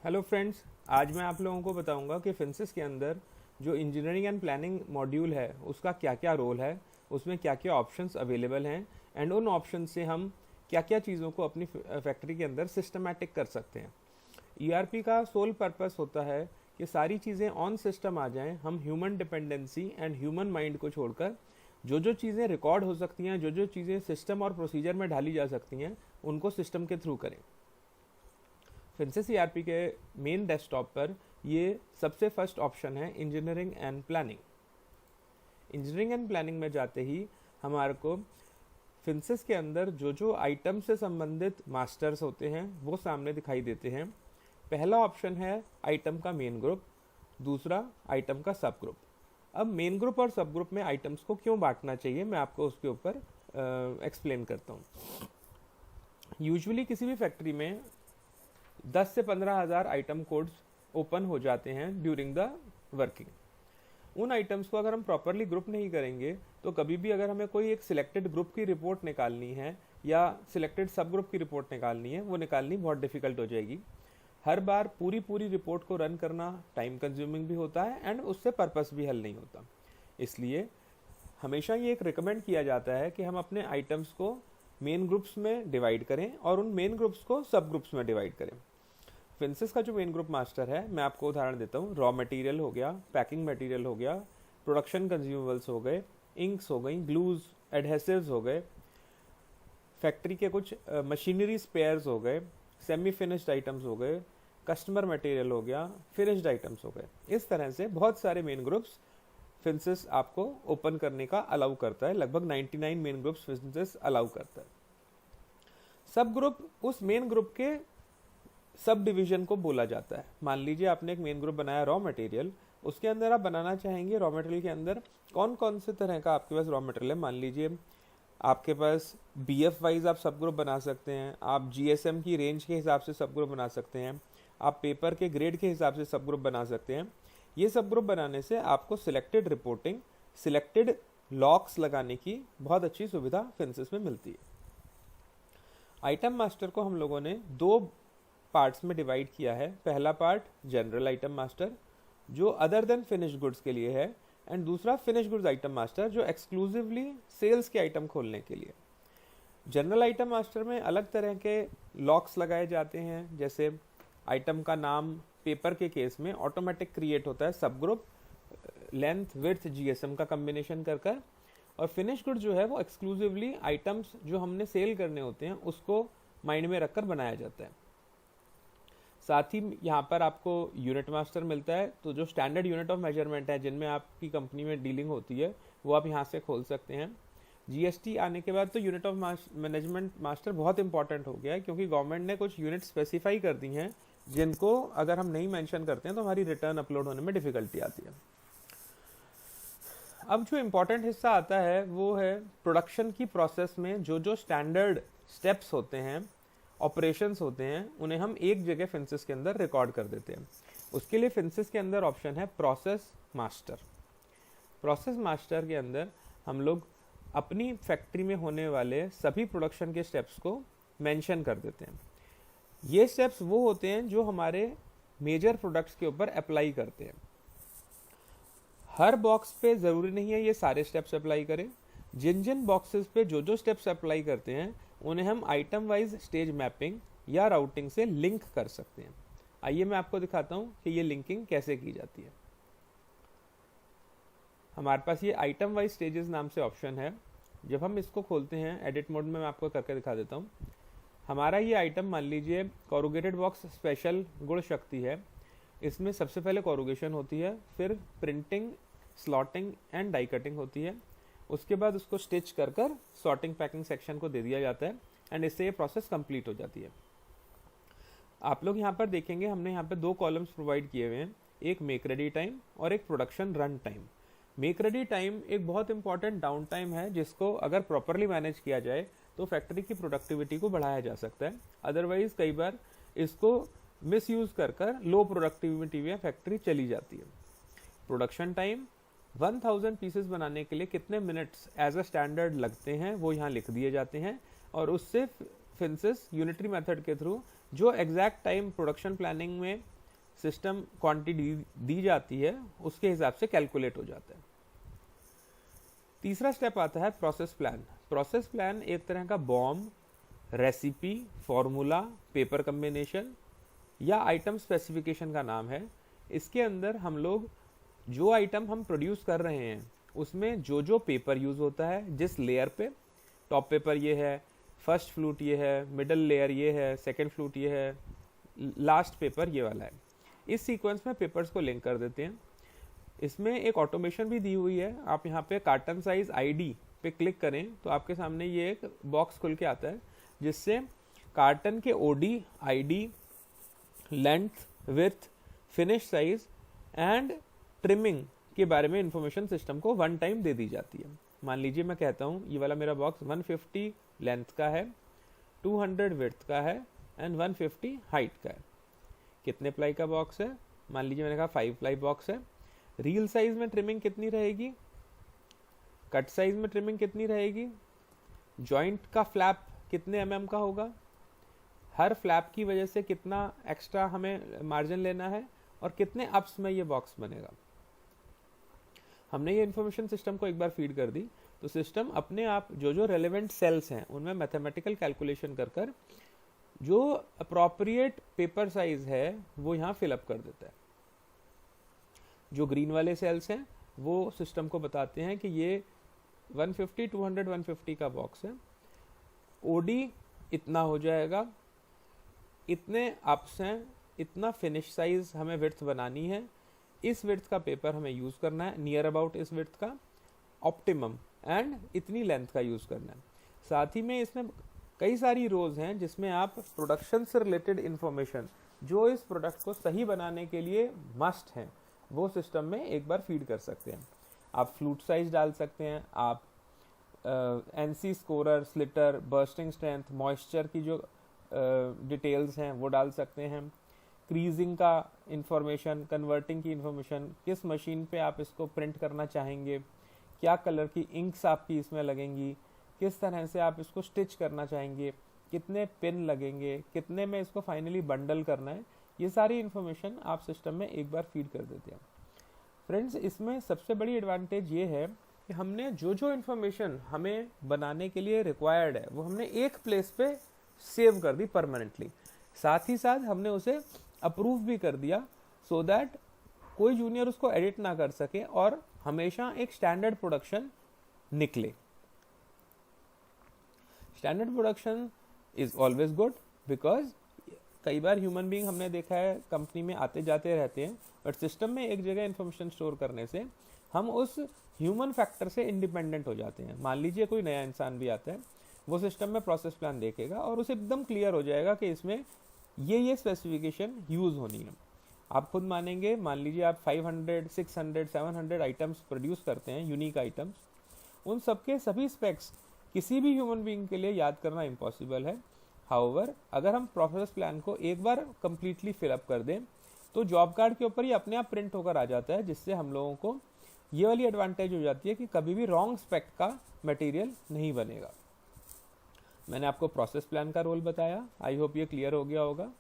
Hello friends, आज मैं आप लोगों को बताऊंगा कि फिंसिस के अंदर जो इंजीनियरिंग एंड प्लानिंग मॉड्यूल है उसका क्या क्या रोल है, उसमें क्या क्या ऑप्शंस अवेलेबल हैं एंड उन ऑप्शन से हम क्या क्या चीज़ों को अपनी फैक्ट्री के अंदर सिस्टमैटिक कर सकते हैं। ईआरपी का सोल पर्पस होता है कि सारी चीज़ें ऑन सिस्टम आ जाएं, हम human dependency and human mind को छोड़कर जो चीज़ें रिकॉर्ड हो सकती हैं, जो चीज़ें सिस्टम और प्रोसीजर में ढाली जा सकती हैं, उनको सिस्टम के थ्रू करें। फिंसिस ईआरपी के मेन डेस्कटॉप पर ये सबसे फर्स्ट ऑप्शन है engineering and planning. Engineering and planning में जाते ही हमारे को फिंसिस के अंदर जो आइटम से संबंधित मास्टर्स होते हैं वो सामने दिखाई देते हैं। पहला ऑप्शन है आइटम का मेन ग्रुप, दूसरा आइटम का सब ग्रुप। अब मेन ग्रुप और सब ग्रुप में आइटम्स को क्यों बांटना चाहिए, मैं आपको उसके ऊपर एक्सप्लेन करता हूँ। यूजुअली किसी भी फैक्ट्री में 10 से 15,000 आइटम कोड्स ओपन हो जाते हैं ड्यूरिंग द वर्किंग। उन आइटम्स को अगर हम प्रॉपरली ग्रुप नहीं करेंगे तो कभी भी अगर हमें कोई एक सिलेक्टेड ग्रुप की रिपोर्ट निकालनी है या सिलेक्टेड सब ग्रुप की रिपोर्ट निकालनी है, वो निकालनी बहुत डिफिकल्ट हो जाएगी। हर बार पूरी रिपोर्ट को रन करना टाइम कंज्यूमिंग भी होता है एंड उससे पर्पस भी हल नहीं होता। इसलिए हमेशा ये एक रिकमेंड किया जाता है कि हम अपने आइटम्स को मेन ग्रुप्स में डिवाइड करें और उन मेन ग्रुप्स को सब ग्रुप्स में डिवाइड करें। फिंसिस का जो मेन ग्रुप मास्टर है, मैं आपको उदाहरण देता हूँ। रॉ मटेरियल हो गया, पैकिंग मटेरियल हो गया, प्रोडक्शन कंज्यूमेबल्स हो गए, इंक्स हो गई, ग्लूज, एडहेसिव्स हो गए, फैक्ट्री के कुछ मशीनरी स्पेयर्स हो गए, सेमी फिनिश्ड आइटम्स हो गए, कस्टमर मटेरियल हो गया, फिनिश्ड आइटम्स हो गए। इस तरह से बहुत सारे मेन ग्रुप्स फिंसिस आपको ओपन करने का अलाउ करता है। लगभग 99 मेन ग्रुप्स फिंसिस अलाउ करता है। सब ग्रुप उस मेन ग्रुप के सब डिवीजन को बोला जाता है। मान लीजिए आपने एक मेन ग्रुप बनाया रॉ मटेरियल, उसके अंदर आप बनाना चाहेंगे रॉ मटेरियल के अंदर कौन कौन से तरह का आपके पास रॉ मटेरियल है। मान लीजिए आपके पास बीएफ वाइज आप सब ग्रुप बना सकते हैं, आप जीएसएम की रेंज के हिसाब से सब ग्रुप बना सकते हैं, आप पेपर के ग्रेड के हिसाब से सब ग्रुप बना सकते हैं। ये सब ग्रुप बनाने से आपको सिलेक्टेड रिपोर्टिंग, सिलेक्टेड लॉक्स लगाने की बहुत अच्छी सुविधा फिंसिस में मिलती है। आइटम मास्टर को हम लोगों ने दो पार्ट्स में डिवाइड किया है। पहला पार्ट जनरल आइटम मास्टर जो अदर देन फिनिश गुड्स के लिए है, एंड दूसरा फिनिश गुड्स आइटम मास्टर जो एक्सक्लूसिवली सेल्स के आइटम खोलने के लिए। जनरल आइटम मास्टर में अलग तरह के लॉक्स लगाए जाते हैं, जैसे आइटम का नाम पेपर के केस में ऑटोमेटिक क्रिएट होता है सब ग्रुप लेंथ विड्थ जीएसएम का कॉम्बिनेशन कर और फिनिश गुड जो है वो एक्सक्लूसिवली आइटम्स जो हमने सेल करने होते हैं उसको माइंड में रखकर बनाया जाता है। साथ ही यहाँ पर आपको यूनिट मास्टर मिलता है, तो जो स्टैंडर्ड यूनिट ऑफ मेजरमेंट है जिनमें आपकी कंपनी में डीलिंग होती है वो आप यहाँ से खोल सकते हैं। जीएसटी आने के बाद तो यूनिट ऑफ मैनेजमेंट मास्टर बहुत इंपॉर्टेंट हो गया है, क्योंकि गवर्नमेंट ने कुछ यूनिट स्पेसिफाई कर दी हैं जिनको अगर हम नहीं मेंशन करते हैं तो हमारी रिटर्न अपलोड होने में डिफिकल्टी आती है। अब जो इम्पोर्टेंट हिस्सा आता है वो है प्रोडक्शन की प्रोसेस में जो स्टैंडर्ड स्टेप्स होते हैं, ऑपरेशंस होते हैं, उन्हें हम एक जगह फिंसिस के अंदर रिकॉर्ड कर देते हैं। उसके लिए फिंसिस के अंदर ऑप्शन है प्रोसेस मास्टर। प्रोसेस मास्टर के अंदर हम लोग अपनी फैक्ट्री में होने वाले सभी प्रोडक्शन के स्टेप्स को मेंशन कर देते हैं। ये स्टेप्स वो होते हैं जो हमारे मेजर प्रोडक्ट्स के ऊपर अप्लाई करते हैं। हर बॉक्स पे ज़रूरी नहीं है ये सारे स्टेप्स अप्लाई करें। जिन जिन बॉक्सेस पे जो स्टेप्स अप्लाई करते हैं उन्हें हम आइटम वाइज स्टेज मैपिंग या राउटिंग से लिंक कर सकते हैं। आइए मैं आपको दिखाता हूँ कि ये लिंकिंग कैसे की जाती है। हमारे पास ये आइटम वाइज स्टेजेस नाम से ऑप्शन है। जब हम इसको खोलते हैं एडिट मोड में, मैं आपको करके दिखा देता हूँ। हमारा ये आइटम मान लीजिए कोरुगेटेड बॉक्स स्पेशल गुण शक्ति है। इसमें सबसे पहले कोरुगेशन होती है, फिर printing, slotting and die cutting होती है। उसके बाद उसको स्टिच कर सॉर्टिंग पैकिंग सेक्शन को दे दिया जाता है एंड इससे ये प्रोसेस कंप्लीट हो जाती है। आप लोग यहाँ पर देखेंगे हमने यहाँ पे दो कॉलम्स प्रोवाइड किए हुए हैं, एक मेक रेडी टाइम और एक production run time. Make ready time एक बहुत इंपॉर्टेंट डाउन टाइम है जिसको अगर प्रॉपरली मैनेज किया जाए तो फैक्ट्री की प्रोडक्टिविटी को बढ़ाया जा सकता है। अदरवाइज कई बार इसको मिस यूज कर लो प्रोडक्टिविटी में फैक्ट्री चली जाती है। प्रोडक्शन टाइम 1000 पीसेस बनाने के लिए कितने मिनट्स एज अ स्टैंडर्ड लगते हैं वो यहाँ लिख दिए जाते हैं, और उससे फिंसिस यूनिटरी मेथड के थ्रू जो एग्जैक्ट टाइम प्रोडक्शन प्लानिंग में सिस्टम क्वांटिटी दी जाती है उसके हिसाब से कैलकुलेट हो जाता है। तीसरा स्टेप आता है प्रोसेस प्लान। प्रोसेस प्लान एक तरह का bomb, recipe, formula, paper combination या आइटम स्पेसिफिकेशन का नाम है। इसके अंदर हम लोग जो आइटम हम प्रोड्यूस कर रहे हैं उसमें जो जो पेपर यूज होता है, जिस लेयर पे, टॉप पेपर ये है, फर्स्ट फ्लूट ये है, मिडल लेयर ये है, सेकेंड फ्लूट ये है, लास्ट पेपर ये वाला है, इस सीक्वेंस में पेपर्स को लिंक कर देते हैं। इसमें एक ऑटोमेशन भी दी हुई है। आप यहाँ पे कार्टन साइज आईडी पे क्लिक करें तो आपके सामने ये एक बॉक्स खुल के आता है जिससे कार्टन के OD, ID, length, width, finish size and trimming के बारे में इंफॉर्मेशन सिस्टम को वन टाइम दे दी जाती है। मान लीजिए मैं कहता हूँ ये वाला मेरा बॉक्स 150 लेंथ का है, 200 विड्थ का है एंड 150 हाइट का है। कितने प्लाई का बॉक्स है? मान लीजिए मैंने कहा 5 प्लाई बॉक्स है। रील साइज में ट्रिमिंग कितनी रहेगी, कट साइज में ट्रिमिंग कितनी रहेगी, जॉइंट का फ्लैप कितने mm का होगा, हर फ्लैप की वजह से कितना एक्स्ट्रा हमें मार्जिन लेना है और कितने अप्स में ये बॉक्स बनेगा। हमने ये इन्फॉर्मेशन सिस्टम को एक बार फीड कर दी तो सिस्टम अपने आप जो जो रेलेवेंट सेल्स हैं उनमें मैथमेटिकल कैलकुलेशन कर कर जो अप्रोप्रिएट पेपर साइज है वो यहाँ फिलअप कर देता है। जो ग्रीन वाले सेल्स हैं वो सिस्टम को बताते हैं कि ये 150, 200, 150 का बॉक्स है, ओडी इतना हो जाएगा, इतने अप्स हैं, इतना फिनिश साइज हमें विड्थ बनानी है, इस विड्थ का पेपर हमें यूज करना है, नियर अबाउट इस विड्थ का, ऑप्टिमम एंड इतनी लेंथ का यूज करना है। साथ ही में इसमें कई सारी रोज हैं जिसमें आप प्रोडक्शन से रिलेटेड इंफॉर्मेशन जो इस प्रोडक्ट को सही बनाने के लिए मस्ट है वो सिस्टम में एक बार फीड कर सकते हैं। आप फ्लूट साइज डाल सकते हैं, आप एनसी scorer, slitter, bursting strength, moisture की जो डिटेल्स हैं वो डाल सकते हैं, क्रीजिंग का इंफॉर्मेशन, कन्वर्टिंग की इंफॉर्मेशन, किस मशीन पे आप इसको प्रिंट करना चाहेंगे, क्या कलर की इंक्स आपकी इसमें लगेंगी, किस तरह से आप इसको स्टिच करना चाहेंगे, कितने पिन लगेंगे, कितने में इसको फाइनली बंडल करना है, ये सारी इंफॉर्मेशन आप सिस्टम में एक बार फीड कर देते हैं। फ्रेंड्स, इसमें सबसे बड़ी एडवांटेज ये है कि हमने जो जो इन्फॉर्मेशन हमें बनाने के लिए रिक्वायर्ड है वो हमने एक प्लेस पे सेव कर दी परमानेंटली। साथ ही साथ हमने उसे अप्रूव भी कर दिया सो दैट कोई जूनियर उसको एडिट ना कर सके और हमेशा एक स्टैंडर्ड प्रोडक्शन निकले। Standard production is always good because कई बार ह्यूमन बीइंग हमने देखा है कंपनी में आते जाते रहते हैं, बट सिस्टम में एक जगह इन्फॉर्मेशन स्टोर करने से हम उस ह्यूमन फैक्टर से इंडिपेंडेंट हो जाते हैं। मान लीजिए कोई नया इंसान भी आता है, वो सिस्टम में प्रोसेस प्लान देखेगा और उसे एकदम क्लियर हो जाएगा कि इसमें ये स्पेसिफिकेशन यूज होनी है। आप खुद मानेंगे, मान लीजिए आप 500, 600, 700 आइटम्स प्रोड्यूस करते हैं, यूनिक आइटम्स, उन सबके सभी स्पेक्स किसी भी ह्यूमन बीइंग के लिए याद करना इम्पॉसिबल है। हाउएवर, अगर हम प्रोसेस प्लान को एक बार कंप्लीटली फिलअप कर दें तो जॉब कार्ड के ऊपर ही अपने आप प्रिंट होकर आ जाता है, जिससे हम लोगों को ये वाली एडवांटेज हो जाती है कि कभी भी रॉन्ग स्पेक का मटेरियल नहीं बनेगा। मैंने आपको प्रोसेस प्लान का रोल बताया, आई होप ये क्लियर हो गया होगा।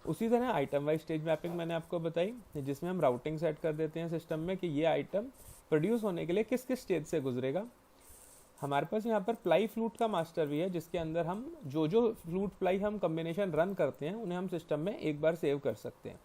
उसी तरह आइटम वाइज स्टेज मैपिंग मैंने आपको बताई, जिसमें हम राउटिंग सेट कर देते हैं सिस्टम में कि ये आइटम प्रोड्यूस होने के लिए किस किस स्टेज से गुजरेगा। हमारे पास यहाँ पर प्लाई फ्लूट का मास्टर भी है, जिसके अंदर हम जो जो फ्लूट प्लाई हम कॉम्बिनेशन रन करते हैं उन्हें हम सिस्टम में एक बार सेव कर सकते हैं।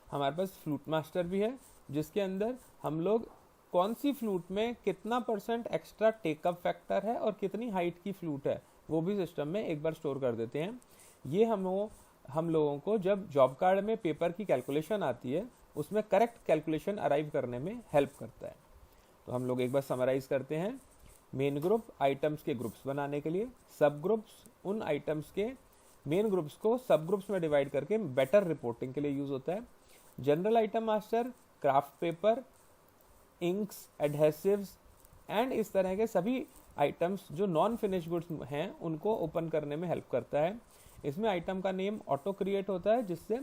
हमारे पास फ्लूट मास्टर भी है, जिसके अंदर हम लोग कौन सी फ्लूट में कितना % एक्स्ट्रा टेकअप फैक्टर है और कितनी हाइट की फ्लूट है वो भी सिस्टम में एक बार स्टोर कर देते हैं। ये हम लोगों को जब जॉब कार्ड में पेपर की कैलकुलेशन आती है उसमें करेक्ट कैलकुलेशन अराइव करने में हेल्प करता है। तो हम लोग एक बार समराइज करते हैं। मेन ग्रुप आइटम्स के ग्रुप्स बनाने के लिए, सब ग्रुप्स उन आइटम्स के मेन ग्रुप्स को सब ग्रुप्स में डिवाइड करके बेटर रिपोर्टिंग के लिए यूज होता है। General item master craft paper, inks, adhesives and इस तरह के सभी आइटम्स जो नॉन फिनिश गुड्स हैं उनको ओपन करने में हेल्प करता है। इसमें आइटम का नेम ऑटो क्रिएट होता है, जिससे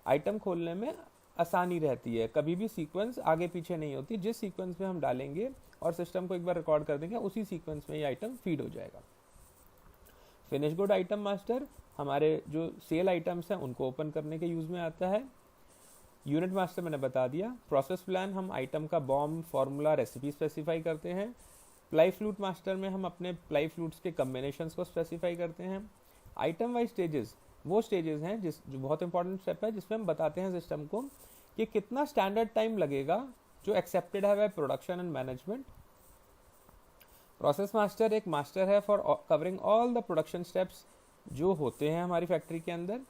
आइटम खोलने में आसानी रहती है। कभी भी सीक्वेंस आगे पीछे नहीं होती, जिस सीक्वेंस में हम डालेंगे और सिस्टम को एक बार रिकॉर्ड कर देंगे उसी सीक्वेंस में ये आइटम फीड हो जाएगा। फिनिश गुड आइटम मास्टर हमारे जो सेल आइटम्स हैं उनको ओपन करने के यूज में आता है। यूनिट मास्टर मैंने बता दिया। प्रोसेस प्लान हम आइटम का बॉम, फॉर्मूला, रेसिपी स्पेसिफाई करते हैं। प्लाई फ्लूट मास्टर में हम अपने प्लाई फ्लूट्स के कम्बिनेशंस को स्पेसिफाई करते हैं। आइटम वाइज स्टेजेस वो स्टेजेस हैं जो बहुत इंपॉर्टेंट स्टेप है, जिसमें हम बताते हैं सिस्टम को कि कितना स्टैंडर्ड टाइम लगेगा जो एक्सेप्टेड है by production and management. Process master एक मास्टर है for covering all the production steps जो होते हैं हमारी फैक्ट्री के अंदर।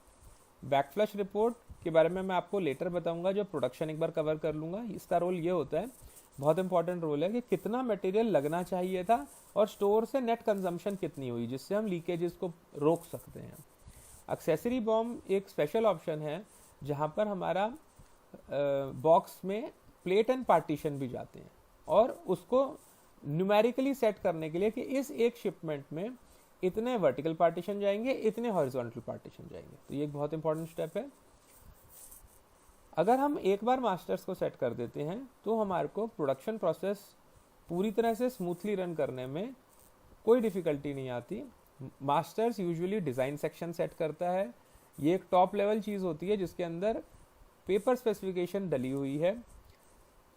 बैकफ्लश रिपोर्ट के बारे में मैं आपको लेटर बताऊंगा, जो प्रोडक्शन एक बार कवर कर लूँगा। इसका रोल ये होता है, बहुत इंपॉर्टेंट रोल है, कि कितना मटेरियल लगना चाहिए था और स्टोर से नेट कंजम्पशन कितनी हुई, जिससे हम लीकेजेस को रोक सकते हैं। एक्सेसरी बॉम्ब एक स्पेशल ऑप्शन है जहाँ पर हमारा बॉक्स में प्लेट एंड पार्टीशन भी जाते हैं, और उसको न्यूमेरिकली सेट करने के लिए कि इस एक शिपमेंट में इतने वर्टिकल पार्टीशन जाएंगे, इतने हॉरिजॉन्टल पार्टीशन जाएंगे। तो ये एक बहुत इंपॉर्टेंट स्टेप है। अगर हम एक बार मास्टर्स को सेट कर देते हैं तो हमारे को प्रोडक्शन प्रोसेस पूरी तरह से स्मूथली रन करने में कोई डिफ़िकल्टी नहीं आती। Masters usually design section set करता है। ये एक टॉप लेवल चीज़ होती है जिसके अंदर पेपर स्पेसिफिकेशन डली हुई है।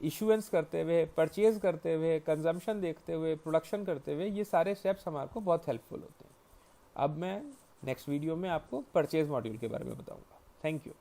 इशुएंस करते हुए, परचेज करते हुए, कंजम्पशन देखते हुए, प्रोडक्शन करते हुए, ये सारे स्टेप्स हमारे को बहुत हेल्पफुल होते हैं। अब मैं नेक्स्ट वीडियो में आपको परचेज मॉड्यूल के बारे में बताऊंगा। Thank you.